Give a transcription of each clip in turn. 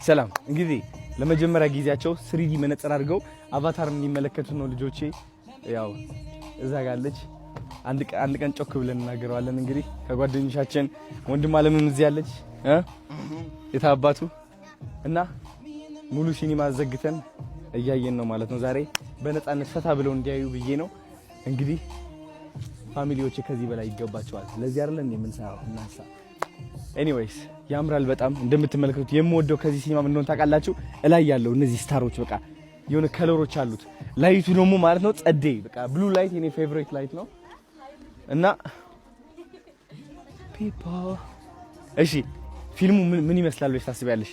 ሰላም እንግዲህ ለመጀመሪያ ጊዜያቸው 3D መነጽር አድርገው አቫታርን የሚመለከቱ ነው ልጆቼ። ያው እዛ ጋለች አንድ ቀን ጮክ ብለን እናገረዋለን። እንግዲህ ከጓደኞቻችን ወንድም አለምም እዚህ ያለች የታባቱ እና ሙሉ ሲኒማ ዘግተን እያየን ነው ማለት ነው። ዛሬ በነፃነት ፈታ ብለው እንዲያዩ ብዬ ነው። እንግዲህ ፋሚሊዎቼ ከዚህ በላይ ይገባቸዋል። ለዚህ አይደለም የምንሰራው እናሳ። ኤኒዌይስ ያምራል በጣም እንደምትመለከቱት። የምወደው ከዚህ ሲኒማ ምን እንደሆነ ታውቃላችሁ? እላይ ያለው እነዚህ ስታሮች በቃ የሆነ ከለሮች አሉት። ላይቱ ደግሞ ማለት ነው ጸዴ በቃ ብሉ ላይት የኔ ፌቨሪት ላይት ነው። እና ፒፖ እሺ ፊልሙ ምን ይመስላል ብለሽ ታስቢያለሽ?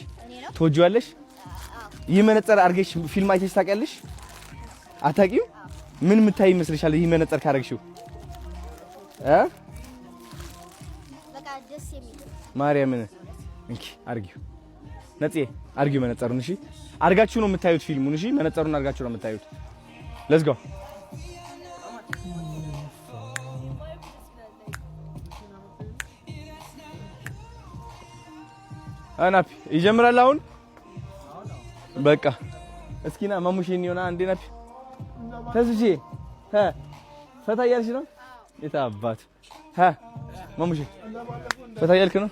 ትወጂዋለሽ? ይህ መነጽር አድርገሽ ፊልም አይተሽ ታውቂያለሽ? አታውቂም? ምን የምታይ ይመስልሻል ይህ መነጽር ካደረግሽው? በቃ ደስ የሚል ማርያምን እንኪ አርጊው ነጽዬ አርጊው መነጽሩን። እሺ አርጋችሁ ነው የምታዩት ፊልሙን። እሺ መነጽሩን አርጋችሁ ነው የምታዩት። ሌትስ ጎ አናፒ ይጀምራል አሁን። በቃ እስኪና ማሙሼን ይሆና አንዴ ናፒ ተስጂ ፈታ እያልሽ ነው የታባት ማሙሼ ፈታ እያልክ ነው?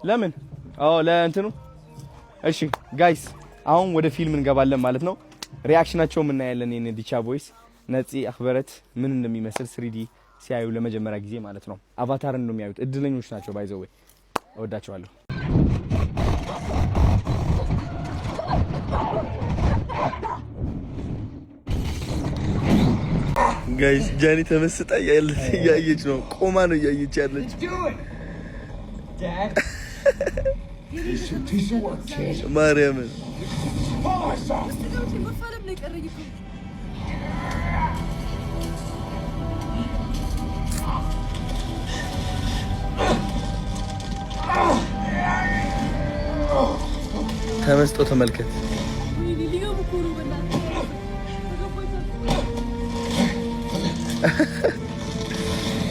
ለምን? ለእንትኑ። እሺ ጋይስ አሁን ወደ ፊልም እንገባለን ማለት ነው። ሪአክሽናቸው ምን እናያለን። የኔ ዲቻ ቦይስ ነፂ አክበረት ምን እንደሚመስል 3D ሲያዩ ለመጀመሪያ ጊዜ ማለት ነው። አቫታርን ነው የሚያዩት። እድለኞች ናቸው። ባይዘው ወይ እወዳቸዋለሁ። ጋይስ ጃኒ ተመስጣ ያየች ነው። ቆማ ነው ያየች ያለች። ማርያምን ተመስጦ ተመልከት።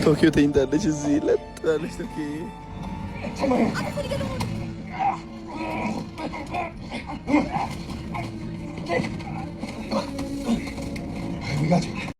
ቶኪዮ ተኝታለች። እዚህ ለጥላለች ቶኪዮ። We got you.